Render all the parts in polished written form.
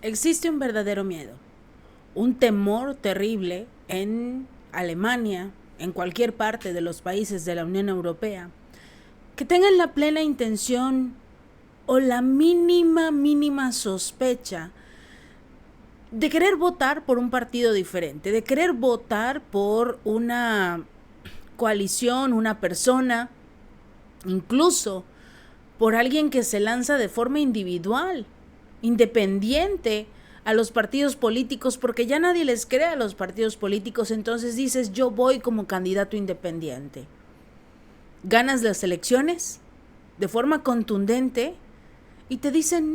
Existe un verdadero miedo, un temor terrible en Alemania, en cualquier parte de los países de la Unión Europea, que tengan la plena intención o la mínima sospecha de querer votar por un partido diferente, de querer votar por una coalición, una persona, incluso por alguien que se lanza de forma individual, independiente a los partidos políticos, porque ya nadie les cree a los partidos políticos, entonces dices, yo voy como candidato independiente. Ganas las elecciones de forma contundente y te dicen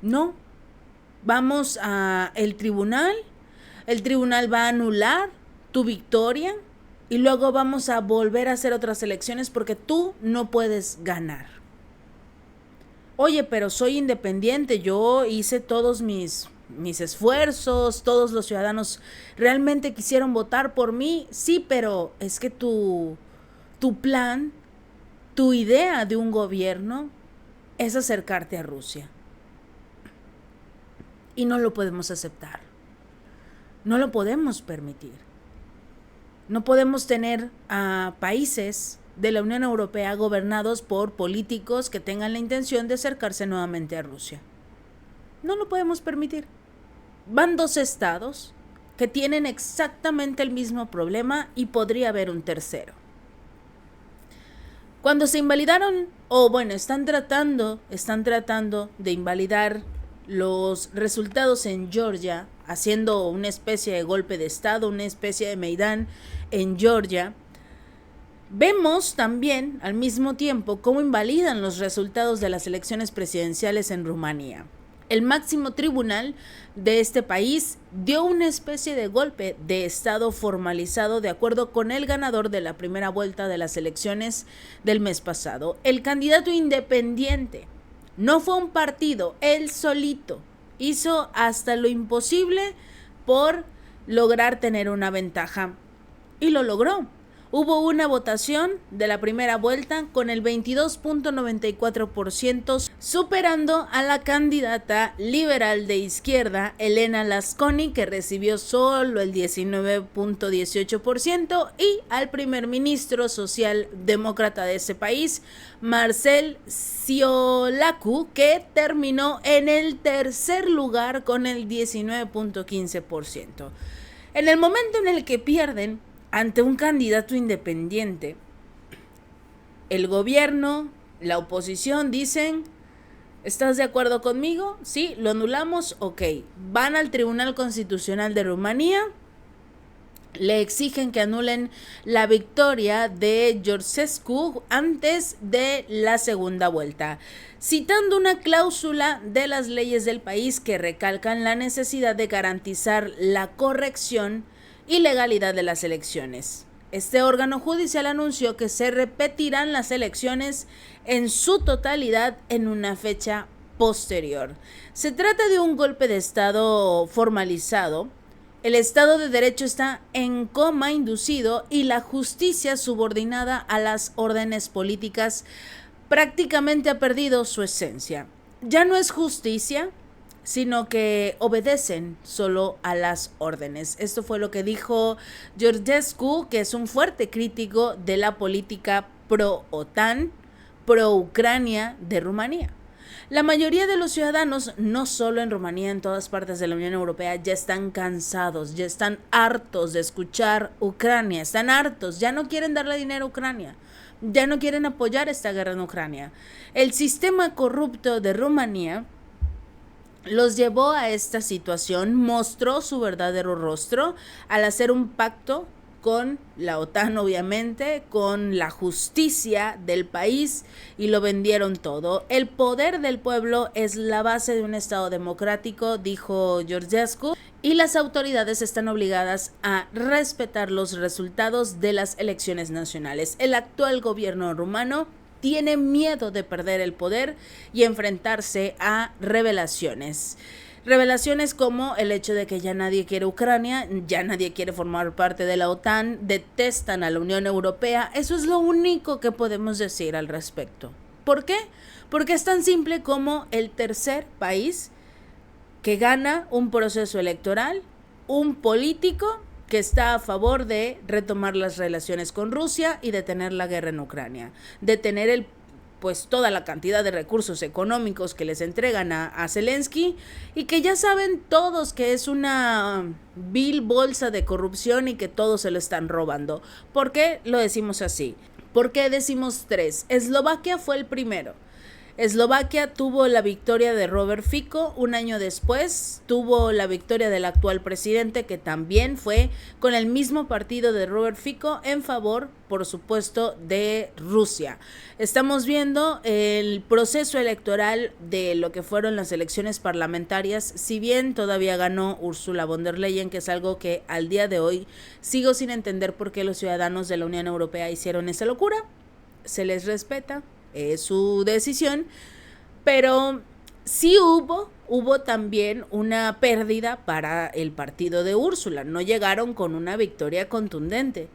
no, vamos a el tribunal va a anular tu victoria y luego vamos a volver a hacer otras elecciones porque tú no puedes ganar. Oye, pero soy independiente, yo hice todos mis esfuerzos, todos los ciudadanos realmente quisieron votar por mí, sí, pero es que tu plan, tu idea de un gobierno es acercarte a Rusia. Y no lo podemos aceptar. No lo podemos permitir. No podemos tener a países de la Unión Europea gobernados por políticos que tengan la intención de acercarse nuevamente a Rusia. No lo podemos permitir. Van dos estados que tienen exactamente el mismo problema y podría haber un tercero. Cuando se invalidaron, están tratando de invalidar los resultados en Georgia, haciendo una especie de golpe de estado, una especie de Maidán en Georgia. Vemos también al mismo tiempo cómo invalidan los resultados de las elecciones presidenciales en Rumanía. El máximo tribunal de este país dio una especie de golpe de estado formalizado de acuerdo con el ganador de la primera vuelta de las elecciones del mes pasado. El candidato independiente, no fue un partido, él solito hizo hasta lo imposible por lograr tener una ventaja y lo logró. Hubo una votación de la primera vuelta con el 22.94%, superando a la candidata liberal de izquierda, Elena Lasconi, que recibió solo el 19.18%, y al primer ministro socialdemócrata de ese país, Marcel Ciolacu, que terminó en el tercer lugar con el 19.15%. En el momento en el que pierden ante un candidato independiente, el gobierno, la oposición dicen, ¿estás de acuerdo conmigo? Sí, lo anulamos, ok. Van al Tribunal Constitucional de Rumanía, le exigen que anulen la victoria de Georgescu antes de la segunda vuelta, citando una cláusula de las leyes del país que recalcan la necesidad de garantizar la corrección y legalidad de las elecciones. Este órgano judicial anunció que se repetirán las elecciones en su totalidad en una fecha posterior. Se trata de un golpe de estado formalizado. El Estado de Derecho está en coma inducido y la justicia subordinada a las órdenes políticas prácticamente ha perdido su esencia. Ya no es justicia, sino que obedecen solo a las órdenes. Esto fue lo que dijo Georgescu, que es un fuerte crítico de la política pro-OTAN, pro-Ucrania de Rumanía. La mayoría de los ciudadanos, no solo en Rumanía, en todas partes de la Unión Europea, ya están cansados, ya están hartos de escuchar Ucrania, están hartos, ya no quieren darle dinero a Ucrania, ya no quieren apoyar esta guerra en Ucrania. El sistema corrupto de Rumanía los llevó a esta situación, mostró su verdadero rostro al hacer un pacto con la OTAN, obviamente, con la justicia del país, y lo vendieron todo. El poder del pueblo es la base de un Estado democrático, dijo Georgescu, y las autoridades están obligadas a respetar los resultados de las elecciones nacionales. El actual gobierno rumano tiene miedo de perder el poder y enfrentarse a revelaciones. Revelaciones como el hecho de que ya nadie quiere Ucrania, ya nadie quiere formar parte de la OTAN, detestan a la Unión Europea. Eso es lo único que podemos decir al respecto. ¿Por qué? Porque es tan simple como el tercer país que gana un proceso electoral, un político que está a favor de retomar las relaciones con Rusia y detener la guerra en Ucrania, detener pues toda la cantidad de recursos económicos que les entregan a Zelensky, y que ya saben todos que es una vil bolsa de corrupción y que todos se lo están robando. ¿Por qué lo decimos así? ¿Por qué decimos 3? Eslovaquia fue el primero. Eslovaquia tuvo la victoria de Robert Fico, un año después tuvo la victoria del actual presidente, que también fue con el mismo partido de Robert Fico, en favor, por supuesto, de Rusia. Estamos viendo el proceso electoral de lo que fueron las elecciones parlamentarias. Si bien todavía ganó Ursula von der Leyen, que es algo que al día de hoy sigo sin entender por qué los ciudadanos de la Unión Europea hicieron esa locura. Se les respeta, es su decisión, pero sí hubo también una pérdida para el partido de Úrsula. No llegaron con una victoria contundente.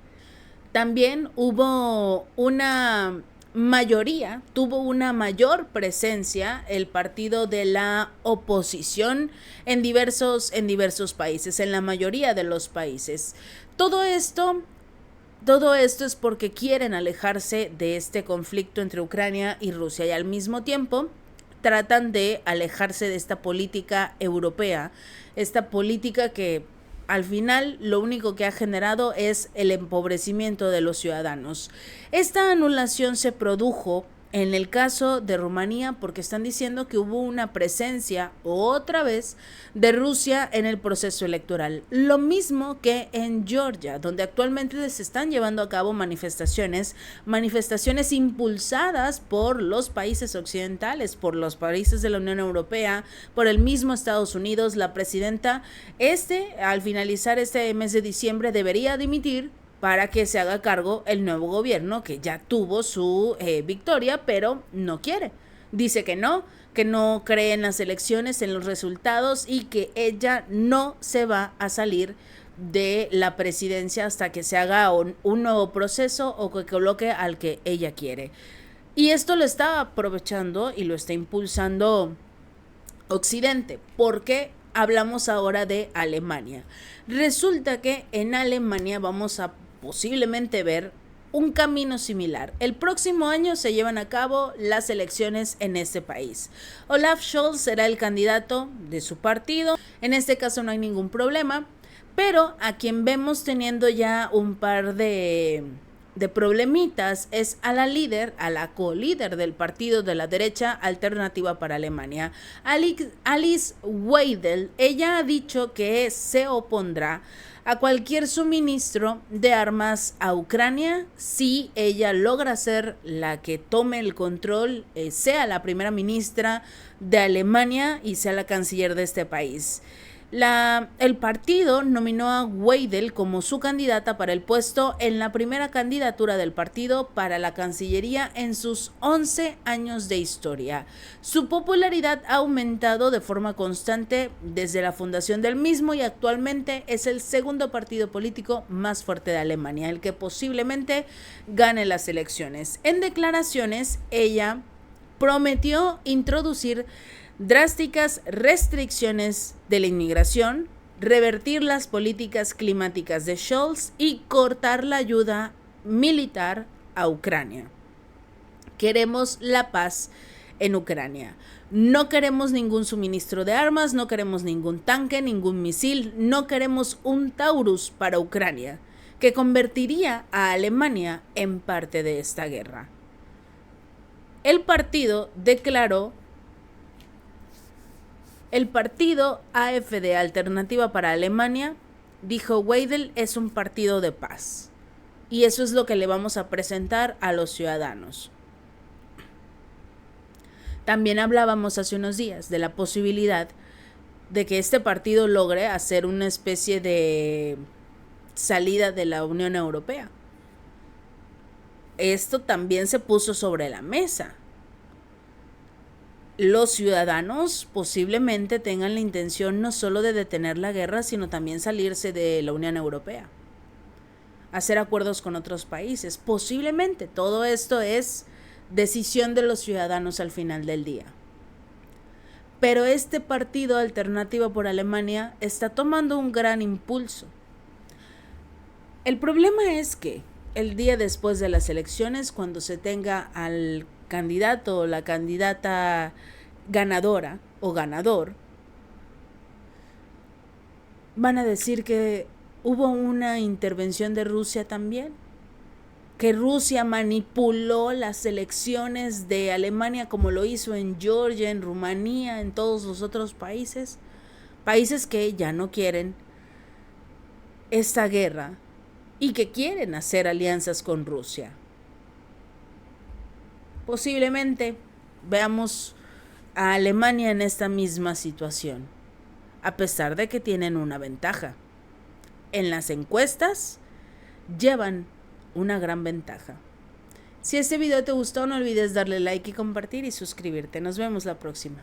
También hubo una mayoría, tuvo una mayor presencia el partido de la oposición en diversos países, en la mayoría de los países. Todo esto es porque quieren alejarse de este conflicto entre Ucrania y Rusia, y al mismo tiempo tratan de alejarse de esta política europea, esta política que al final lo único que ha generado es el empobrecimiento de los ciudadanos. Esta anulación se produjo en el caso de Rumanía porque están diciendo que hubo una presencia otra vez de Rusia en el proceso electoral. Lo mismo que en Georgia, donde actualmente se están llevando a cabo manifestaciones impulsadas por los países occidentales, por los países de la Unión Europea, por el mismo Estados Unidos. La presidenta al finalizar este mes de diciembre debería dimitir para que se haga cargo el nuevo gobierno, que ya tuvo su victoria, pero no quiere. Dice que no cree en las elecciones, en los resultados, y que ella no se va a salir de la presidencia hasta que se haga un nuevo proceso o que coloque al que ella quiere. Y esto lo está aprovechando y lo está impulsando Occidente. ¿Por qué hablamos ahora de Alemania? Resulta que en Alemania vamos a posiblemente ver un camino similar. El próximo año se llevan a cabo las elecciones en este país. Olaf Scholz será el candidato de su partido. En este caso no hay ningún problema, pero a quien vemos teniendo ya un par de problemitas es a la co-líder del partido de la derecha Alternativa para Alemania, Alice Weidel. Ella ha dicho que se opondrá a cualquier suministro de armas a Ucrania si ella logra ser la que tome el control, sea la primera ministra de Alemania y sea la canciller de este país. El partido nominó a Weidel como su candidata para el puesto en la primera candidatura del partido para la Cancillería en sus 11 años de historia. Su popularidad ha aumentado de forma constante desde la fundación del mismo y actualmente es el segundo partido político más fuerte de Alemania, el que posiblemente gane las elecciones. En declaraciones, ella prometió introducir drásticas restricciones de la inmigración, revertir las políticas climáticas de Scholz y cortar la ayuda militar a Ucrania. Queremos la paz en Ucrania. No queremos ningún suministro de armas, no queremos ningún tanque, ningún misil, no queremos un Taurus para Ucrania, que convertiría a Alemania en parte de esta guerra. El partido AfD, Alternativa para Alemania, dijo: Weidel es un partido de paz. Y eso es lo que le vamos a presentar a los ciudadanos. También hablábamos hace unos días de la posibilidad de que este partido logre hacer una especie de salida de la Unión Europea. Esto también se puso sobre la mesa. Los ciudadanos posiblemente tengan la intención no solo de detener la guerra, sino también salirse de la Unión Europea, hacer acuerdos con otros países. Posiblemente todo esto es decisión de los ciudadanos al final del día. Pero este partido Alternativa por Alemania está tomando un gran impulso. El problema es que el día después de las elecciones, cuando se tenga al candidato o la candidata ganadora o ganador, van a decir que hubo una intervención de Rusia también, que Rusia manipuló las elecciones de Alemania como lo hizo en Georgia, en Rumanía, en todos los otros países que ya no quieren esta guerra y que quieren hacer alianzas con Rusia. Posiblemente veamos a Alemania en esta misma situación, a pesar de que tienen una ventaja. En las encuestas llevan una gran ventaja. Si este video te gustó, no olvides darle like y compartir y suscribirte. Nos vemos la próxima.